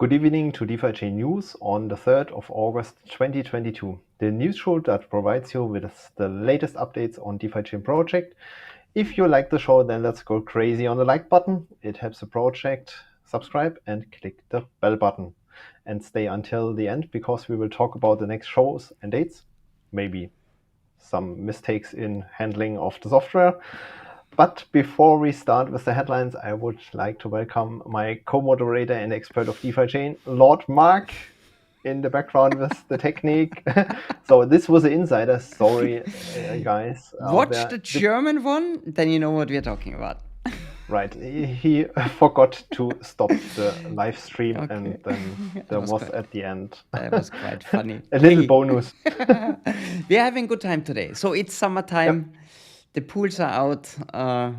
Good evening to DeFiChain News on the 3rd of August 2022, the news show that provides you with the latest updates on DeFiChain project. If you like the show, then let's go crazy on the like button. It helps the project. Subscribe and click the bell button. And stay until the end because we will talk about the next shows and dates, maybe some mistakes in handling of the software. But before we start with the headlines, I would like to welcome my co-moderator and expert of DeFiChain, Lord Mark, in the background with the technique. So this was an insider. Sorry, guys. Watch the German one, then you know what we're talking about. Right. He forgot to stop the live stream, and then there was at the end. That was quite funny. A little bonus. We're having a good time today. So it's summertime. Yep. The pools are out.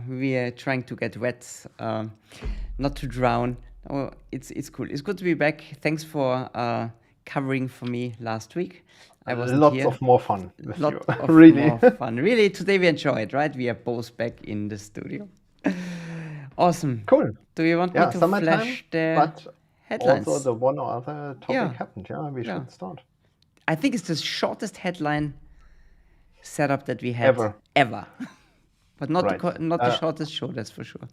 We are trying to get wet, not to drown. Oh, it's cool. It's good to be back. Thanks for covering for me last week. I wasn't Lots here. of more fun with you. Really. More fun. Really, today we enjoyed, right? We are both back in the studio. Awesome. Cool. Do you want me to flash the headlines? Also, the one or other topic happened. Yeah, we should start. I think it's the shortest headline setup that we had ever. But not the shortest show, that's for sure.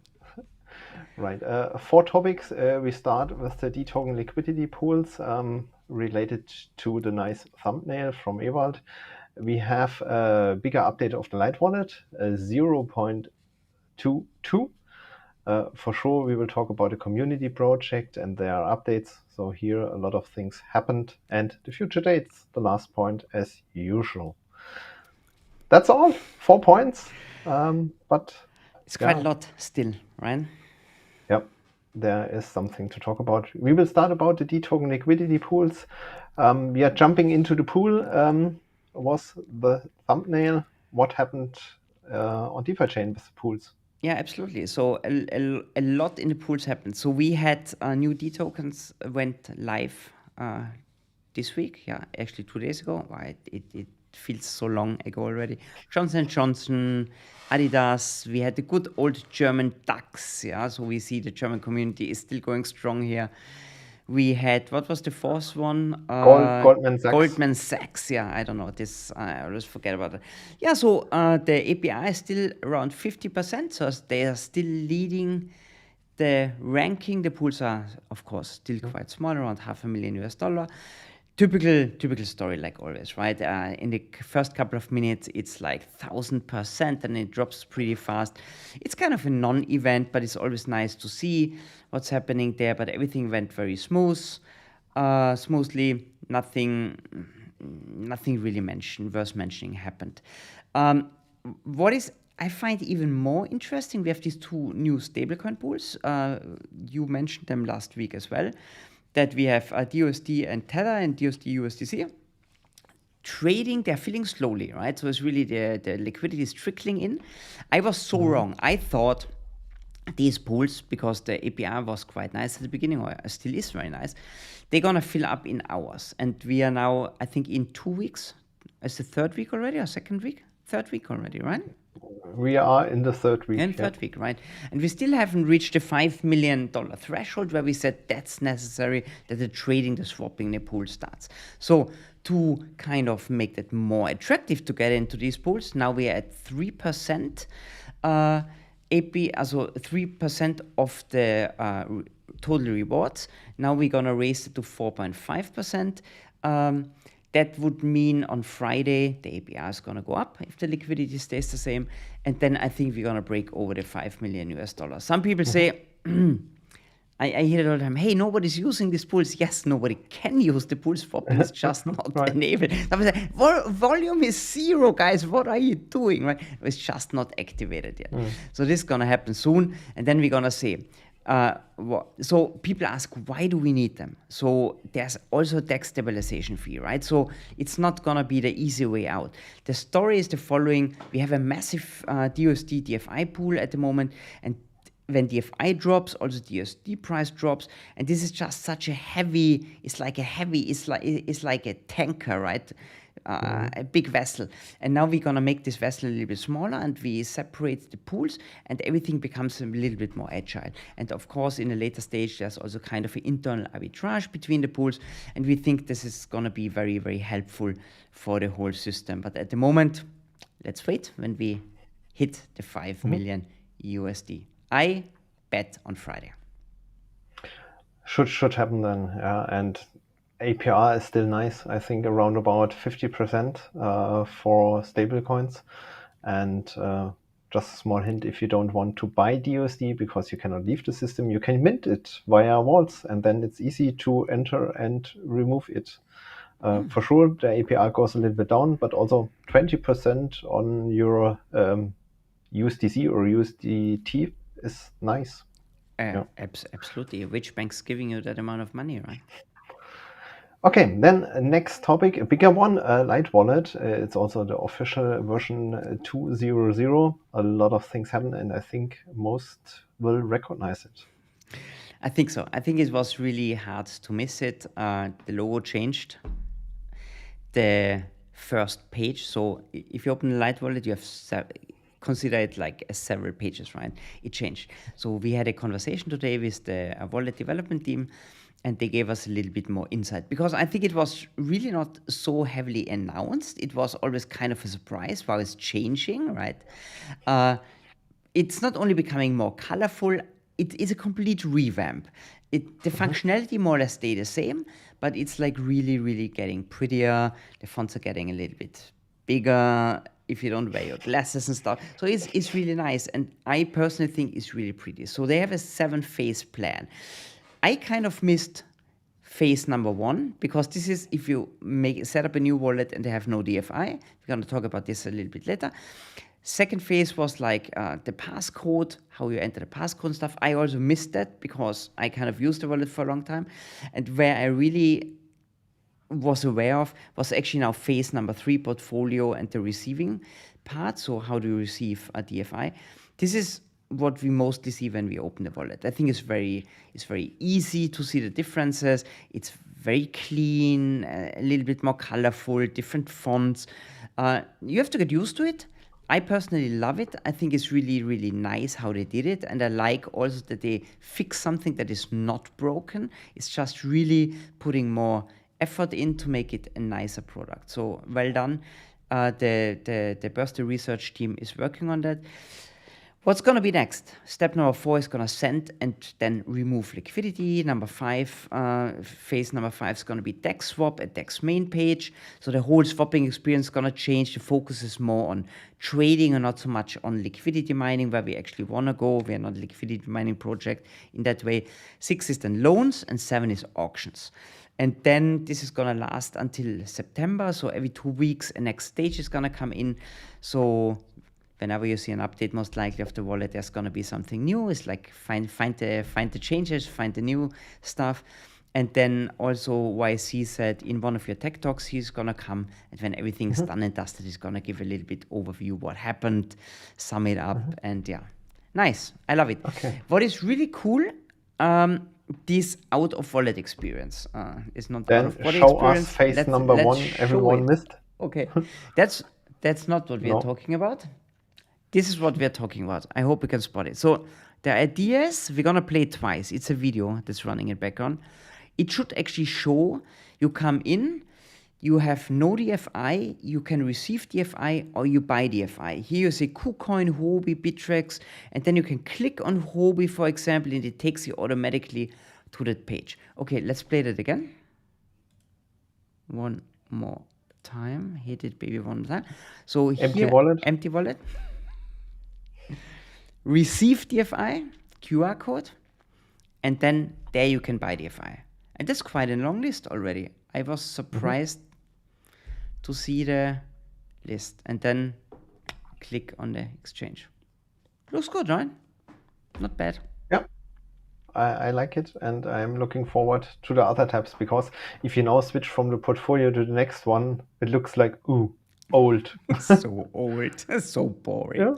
Right. 4 topics. We start with the dToken liquidity pools related to the nice thumbnail from Ewald. We have a bigger update of the Lightwallet, 0.22. For sure, we will talk about the community project and their updates. So here a lot of things happened, and the future dates, the last point as usual. That's all. 4 points. But it's quite a lot still, right? Yep. There is something to talk about. We will start about the dToken liquidity pools. We are jumping into the pool. Was the thumbnail. What happened on DeFiChain with the pools? Yeah, absolutely. So a lot in the pools happened. So we had new dTokens went live this week. Yeah, actually 2 days ago. Right, it feels so long ago already. Johnson & Johnson, Adidas. We had the good old German DAX. Yeah, so we see the German community is still going strong here. We had, what was the fourth one? Goldman Sachs. Goldman Sachs, yeah, I don't know this. I always forget about it. Yeah, so the API is still around 50%, so they are still leading the ranking. The pools are, of course, still quite small, around $500,000 US. Typical story, like always, right? In the first couple of minutes, it's like 1,000%, and it drops pretty fast. It's kind of a non-event, but it's always nice to see what's happening there. But everything went very smoothly. Nothing really worth mentioning happened. What is I find even more interesting, we have these 2 new stablecoin pools. You mentioned them last week as well. That we have DUSD and Tether and DUSD USDC trading. They're filling slowly, right? So it's really the liquidity is trickling in. I was so wrong. I thought these pools, because the API was quite nice at the beginning, or still is very nice, they're gonna fill up in hours. And we are now, I think, in 2 weeks. It's the 3rd week already, or 2nd week? 3rd week already, right? We are in the 3rd week. In 3rd week, right? And we still haven't reached the $5 million threshold where we said that's necessary, that the trading, the swapping, the pool starts. So to kind of make that more attractive to get into these pools, now we are at 3% AP, also 3% of the total rewards. Now we're gonna raise it to 4.5%. That would mean on Friday, the API is going to go up if the liquidity stays the same. And then I think we're going to break over the $5 million US. Some people say, I hear it all the time, hey, nobody's using these pools. Yes, nobody can use the pools. Swapping is just not enabled. Say, volume is 0, guys. What are you doing? Right? It's just not activated yet. So this is going to happen soon. And then we're going to see. So people ask, why do we need them? So there's also a tax stabilization fee, right? So it's not going to be the easy way out. The story is the following. We have a massive DUSD DFI pool at the moment, and when DFI drops, also DUSD price drops, and this is just such a heavy, it's like a tanker, right? a big vessel. And now we're going to make this vessel a little bit smaller, and we separate the pools, and everything becomes a little bit more agile. And of course, in a later stage, there's also kind of an internal arbitrage between the pools. And we think this is going to be very, very helpful for the whole system. But at the moment, let's wait when we hit the 5 million USD. I bet on Friday. Should happen then, yeah. And APR is still nice. I think around about 50% for stablecoins. And just a small hint: if you don't want to buy DUSD because you cannot leave the system, you can mint it via wallets, and then it's easy to enter and remove it. For sure, the APR goes a little bit down, but also 20% on your USDC or USDT is nice. Absolutely. Which bank's giving you that amount of money, right? Okay, then next topic, a bigger one, Lightwallet. It's also the official version 2.0. A lot of things happen, and I think most will recognize it. I think so. I think it was really hard to miss it. The logo changed. The first page. So if you open the Lightwallet, you have consider it like several pages, right? It changed. So we had a conversation today with the wallet development team, and they gave us a little bit more insight, because I think it was really not so heavily announced. It was always kind of a surprise while it's changing, right? It's not only becoming more colorful, it is a complete revamp. The functionality more or less stay the same, but it's like really, really getting prettier. The fonts are getting a little bit bigger if you don't wear your glasses and stuff. So it's really nice, and I personally think it's really pretty. So they have a 7-phase plan. I kind of missed phase number 1, because this is if you set up a new wallet and they have no DFI. We're going to talk about this a little bit later. Second phase was like the passcode, how you enter the passcode and stuff. I also missed that because I kind of used the wallet for a long time. And where I really was aware of was actually now phase number 3, portfolio and the receiving part. So how do you receive a DFI? This is what we mostly see when we open the wallet. I think it's very easy to see the differences. It's very clean, a little bit more colorful, different fonts. You have to get used to it. I personally love it. I think it's really, really nice how they did it. And I like also that they fix something that is not broken. It's just really putting more effort in to make it a nicer product. So well done. The Bursty research team is working on that. What's going to be next? Step number 4 is going to send and then remove liquidity. Phase number 5 is going to be DEX swap at DEX main page. So the whole swapping experience is going to change. The focus is more on trading and not so much on liquidity mining, where we actually want to go. We are not a liquidity mining project in that way. 6 is then loans, and 7 is auctions. And then this is going to last until September. So every 2 weeks, a next stage is going to come in. So whenever you see an update, most likely of the wallet, there's going to be something new. It's like find the changes, find the new stuff. And then also YC said in one of your tech talks, he's going to come, and when everything's done and dusted, he's going to give a little bit overview what happened, sum it up, and yeah. Nice. I love it. Okay. What is really cool, this out of wallet experience is not then out of wallet show experience. us phase number 1 everyone missed. Okay. That's not what we are talking about. This is what we're talking about. I hope you can spot it. So the idea is we're going to play it twice. It's a video that's running in background. It should actually show you come in, you have no DFI, you can receive DFI or you buy DFI. Here you say KuCoin, Huobi, Bittrex, and then you can click on Huobi, for example, and it takes you automatically to that page. Okay, let's play that again. One more time. Hit it, baby, one more time. So Empty wallet. Empty wallet. Receive DFI, QR code, and then there you can buy DFI. And that's quite a long list already. I was surprised to see the list, and then click on the exchange. Looks good, right? Not bad. Yeah, I like it, and I'm looking forward to the other tabs, because if you now switch from the portfolio to the next one, it looks like, ooh, old. So old. So boring. Yeah.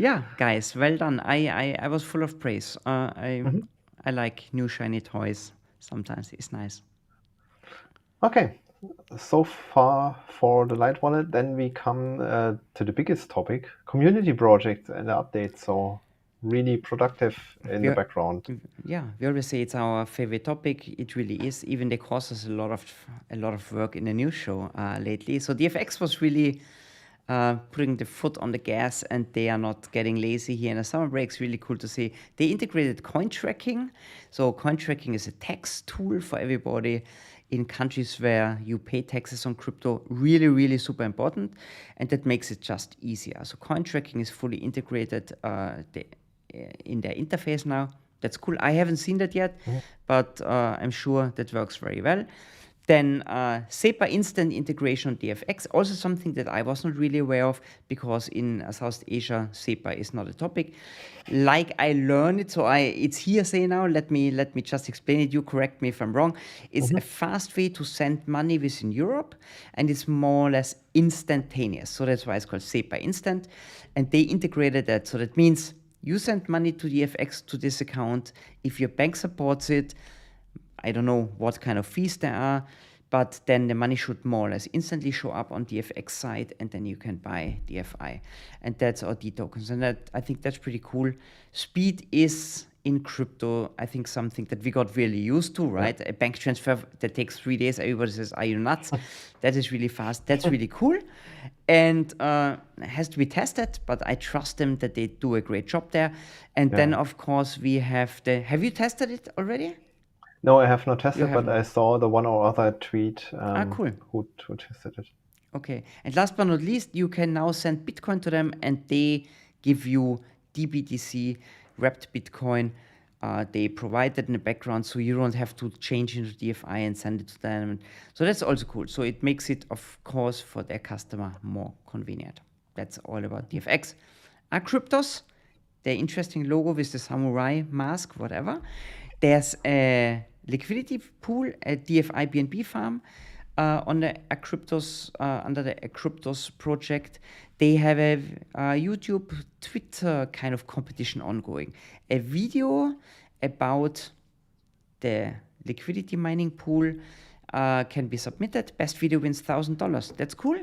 Yeah, guys, well done. I was full of praise. I like new shiny toys. Sometimes it's nice. Okay, so far for the Lightwallet. Then we come to the biggest topic, community projects and the updates. So really productive in the background. Yeah, we always say it's our favorite topic. It really is. Even they cost us a lot of work in the news show lately. So DFX was really putting the foot on the gas, and they are not getting lazy here in the summer break. It's really cool to see. They integrated coin tracking. So coin tracking is a tax tool for everybody in countries where you pay taxes on crypto. Really, really super important, and that makes it just easier. So coin tracking is fully integrated in their interface now. That's cool. I haven't seen that yet, but I'm sure that works very well. Then SEPA instant integration on DFX, also something that I was not really aware of, because in South Asia, SEPA is not a topic. Like I learned it, so it's hearsay now. Let me just explain it. You correct me if I'm wrong. It's a fast way to send money within Europe, and it's more or less instantaneous. So that's why it's called SEPA instant, and they integrated that. So that means you send money to DFX to this account. If your bank supports it, I don't know what kind of fees there are, but then the money should more or less instantly show up on DFX side, and then you can buy DFI. And that's our dTokens. And I think that's pretty cool. Speed is in crypto, I think, something that we got really used to, right? A bank transfer that takes 3 days, everybody says, are you nuts? That is really fast. That's really cool. And it has to be tested, but I trust them that they do a great job there. And then, of course, we have have you tested it already? No, I have not tested, but I saw the one or other tweet cool. who tested it. Okay. And last but not least, you can now send Bitcoin to them, and they give you DBTC, wrapped Bitcoin. They provide that in the background, so you don't have to change into DFI and send it to them. So that's also cool. So it makes it, of course, for their customer more convenient. That's all about DFX. Cryptos, their interesting logo with the samurai mask, whatever. There's a liquidity pool, a DFI BNB farm on the Cryptos, under the Cryptos project. They have a YouTube, Twitter kind of competition ongoing. A video about the liquidity mining pool can be submitted. Best video wins $1,000. That's cool.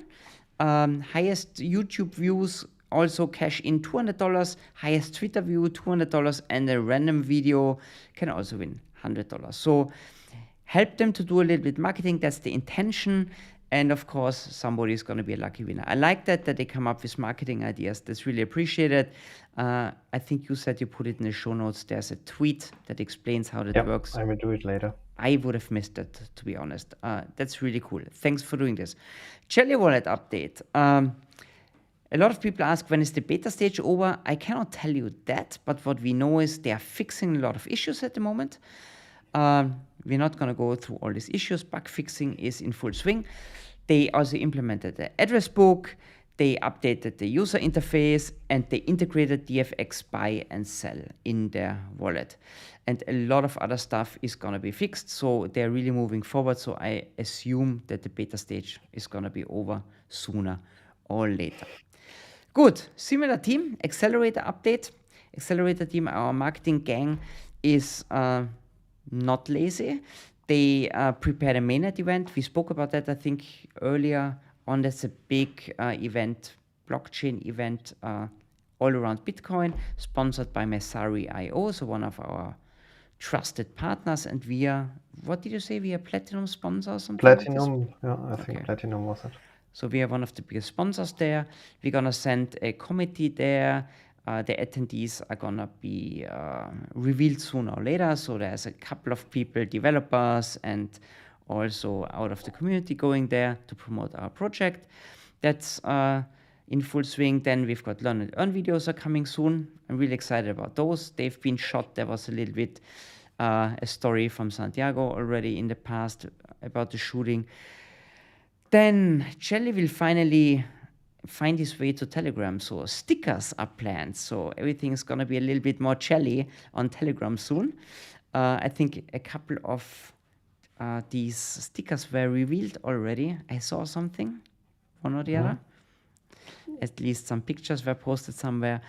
Highest YouTube views also cash in $200, highest Twitter view $200, and a random video can also win $100. So help them to do a little bit marketing. That's the intention. And of course, somebody is going to be a lucky winner. I like that they come up with marketing ideas. That's really appreciated. I think you said you put it in the show notes. There's a tweet that explains how that works. I will do it later. I would have missed it, to be honest. That's really cool. Thanks for doing this. Jelly Wallet update. A lot of people ask, when is the beta stage over? I cannot tell you that, but what we know is they are fixing a lot of issues at the moment. We're not going to go through all these issues. Bug fixing is in full swing. They also implemented the address book. They updated the user interface, and they integrated DFX buy and sell in their wallet. And a lot of other stuff is going to be fixed. So they're really moving forward. So I assume that the beta stage is going to be over sooner or later. Good. Similar team, Accelerator update. Accelerator team, our marketing gang, is not lazy. They prepared a mainnet event. We spoke about that, I think, earlier on. That's a big event, blockchain event, all around Bitcoin, sponsored by Messari.io, so one of our trusted partners. And we are, what did you say? We are Platinum sponsor or something? Platinum, yeah, I think Platinum was it. So we are one of the biggest sponsors there. We're going to send a committee there. The attendees are going to be revealed sooner or later. So there's a couple of people, developers, and also out of the community going there to promote our project. That's in full swing. Then we've got Learn and Earn videos are coming soon. I'm really excited about those. They've been shot. There was a little bit a story from Santiago already in the past about the shooting. Then Jelly will finally find his way to Telegram. So stickers are planned. So everything is going to be a little bit more Jelly on Telegram soon. I think a couple of these stickers were revealed already. I saw something, one or the other. At least some pictures were posted somewhere.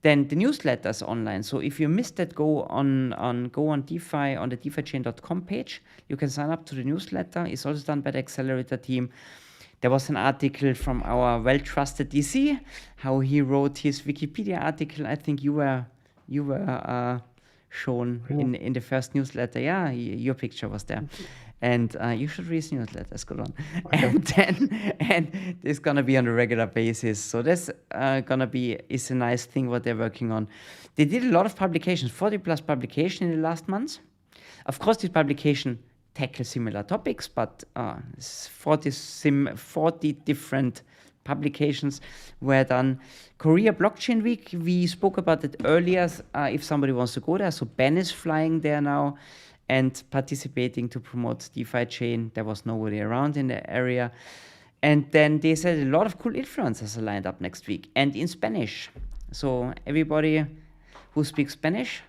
Then the newsletters online. So if you missed that, go on DeFi on the DeFiChain.com page. You can sign up to the newsletter. It's also done by the Accelerator team. There was an article from our well-trusted DC, how he wrote his Wikipedia article. I think you were shown in the first newsletter. Yeah, your picture was there. And you should read newsletters, go on. Okay. And it's gonna be on a regular basis. So that's is a nice thing what they're working on. They did a lot of publications, 40 plus publications in the last months. Of course, this publication tackle similar topics, but 40 different publications were done. Korea Blockchain Week, we spoke about it earlier. If somebody wants to go there, so Ben is flying there now and participating to promote DeFiChain. There was nobody around in the area. And then they said a lot of cool influencers are lined up next week and in Spanish. So everybody who speaks Spanish,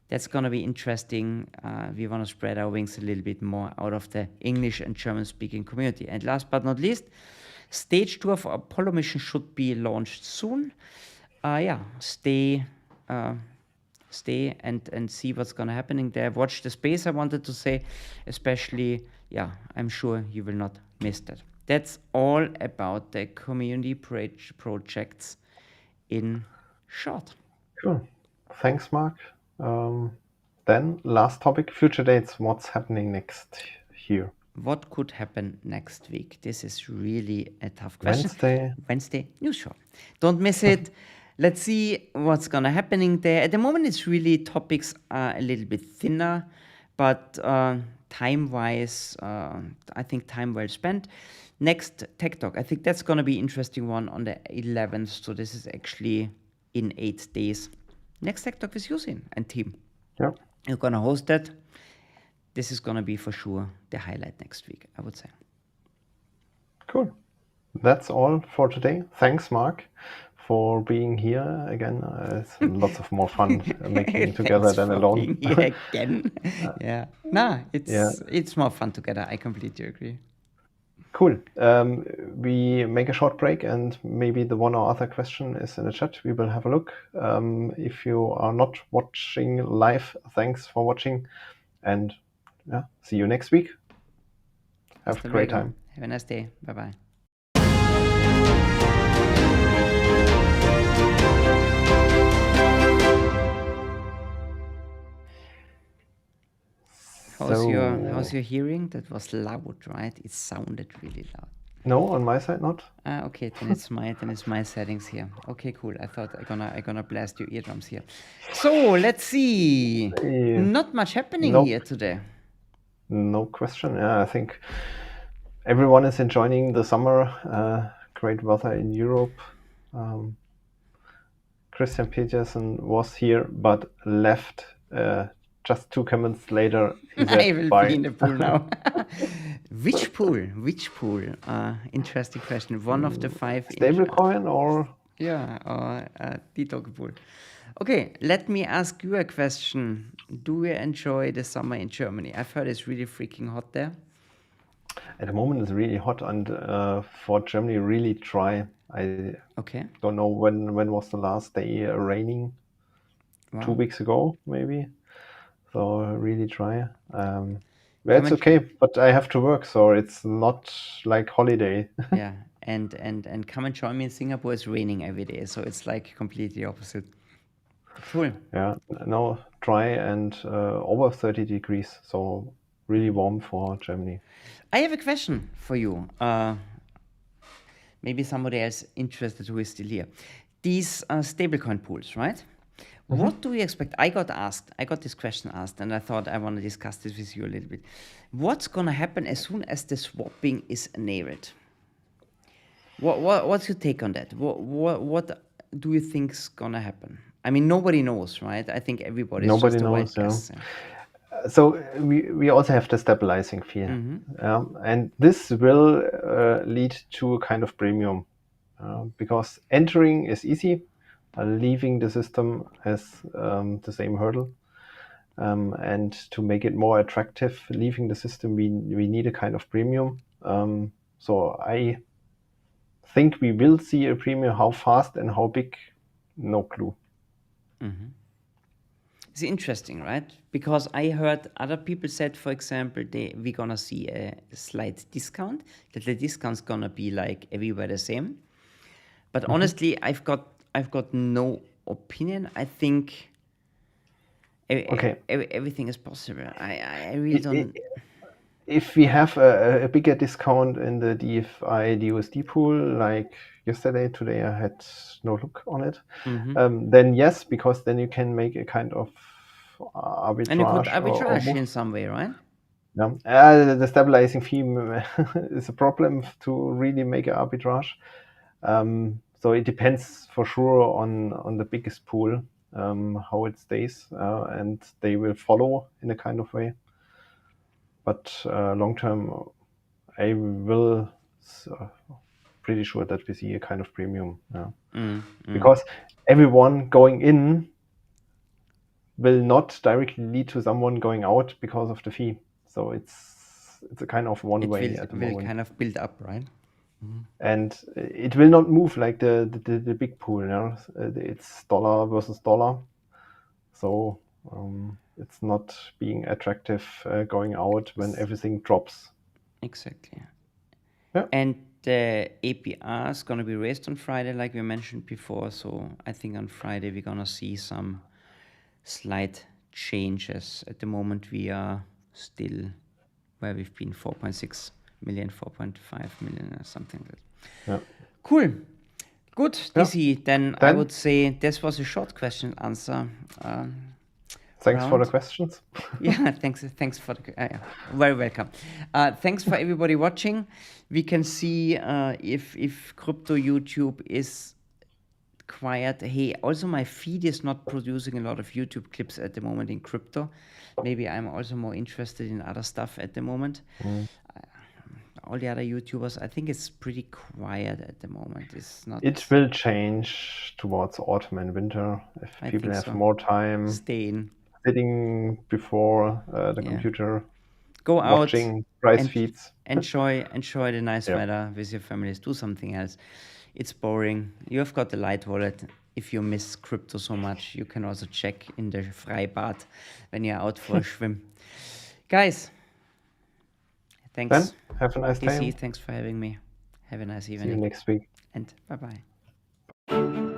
that's going to be interesting. We want to spread our wings a little bit more out of the English and German speaking community. And last but not least, stage 2 of our Apollo mission should be launched soon. Stay and see what's going to happening there. Watch the space, I wanted to say, especially, I'm sure you will not miss that. That's all about the community projects in short. Cool. Thanks, Mark. Then last topic, future dates. What's happening next here? What could happen next week? This is really a tough question. Wednesday news show. Don't miss it. Let's see what's gonna happening there. At the moment, it's really topics are a little bit thinner, but time-wise, I think time well spent. Next Tech Talk. I think that's gonna be interesting one on the 11th. So this is actually in 8 days. Next Tech Talk with Yusin and team. Yeah. You're gonna host that. This is gonna be for sure the highlight next week, I would say. Cool. That's all for today. Thanks, Mark, for being here again. It's lots of more fun making together than alone. Being here again. It's more fun together. I completely agree. Cool. We make a short break and maybe the one or other question is in the chat. We will have a look. If you are not watching live, thanks for watching and see you next week. Have a great time. Have a nice day. Bye-bye. How's your hearing? That was loud, right? It sounded really loud. No, on my side not. Okay, then it's my settings here. Okay, cool. I thought I'm gonna blast your eardrums here. So let's see. Not much happening here today. No question. Yeah, I think everyone is enjoying the summer. Great weather in Europe. Christian Peterson was here but left just 2 comments later. I will be in the pool now. Which pool? Interesting question. One of the 5. Stablecoin or? dToken pool. Okay, let me ask you a question. Do you enjoy the summer in Germany? I've heard it's really freaking hot there. At the moment it's really hot and for Germany really dry. I don't know when was the last day raining. Wow. 2 weeks ago maybe. So really dry. It's okay, but I have to work, so it's not like holiday. Yeah, and come and join me in Singapore. It's raining every day, so it's like completely opposite. Cool. Yeah, no, dry and over 30 degrees, so really warm for Germany. I have a question for you. Maybe somebody else interested who is still here. These stablecoin pools, right? Mm-hmm. What do you expect? I got this question asked, and I thought I want to discuss this with you a little bit. What's going to happen as soon as the swapping is enabled? What's your take on that? What do you think is going to happen? I mean, nobody knows, right? I think everybody knows. So we also have the stabilizing fee. Mm-hmm. And this will lead to a kind of premium because entering is easy. Leaving the system has the same hurdle. And to make it more attractive, leaving the system, we need a kind of premium. So I think we will see a premium. How fast and how big, no clue. It's interesting, right? Because I heard other people said, for example, we're gonna see a slight discount, that the discount's gonna be like everywhere the same. But honestly, I've got no opinion. I think Okay. everything is possible. I really don't. If we have a bigger discount in the DeFi DUSD pool, like yesterday, today I had no look on it, then yes, because then you can make a kind of arbitrage. And you could or arbitrage move. in some way, right? Yeah. The stabilizing fee is a problem to really make an arbitrage. So it depends for sure on the biggest pool, how it stays, and they will follow in a kind of way. But long term, I will pretty sure that we see a kind of premium. Because everyone going in will not directly lead to someone going out because of the fee. So it's a kind of one way at the moment. It will kind of build up, right? And it will not move like the big pool. It's dollar versus dollar. So it's not being attractive going out when everything drops. Exactly. Yeah. And the APR is going to be raised on Friday, like we mentioned before. So I think on Friday we're going to see some slight changes. At the moment, we are still where we've been, 4.6 million, 4.5 million or something like that. Yeah. Cool. Good, DC. Then I would say this was a short question answer. Thanks for the questions. Yeah, thanks for the very welcome. Thanks for everybody watching. We can see if crypto YouTube is quiet. Hey, also my feed is not producing a lot of YouTube clips at the moment in crypto. Maybe I'm also more interested in other stuff at the moment. All the other YouTubers, I think it's pretty quiet at the moment. It's not. It will change towards autumn and winter if people have more time sitting before the computer. Go watching out, price feeds. Enjoy the nice weather with your families. Do something else. It's boring. You have got the Lightwallet. If you miss crypto so much, you can also check in the Freibad when you're out for a swim. Guys, thanks. Then have a nice DC, time. Thanks for having me. Have a nice evening. See you next week. And bye-bye.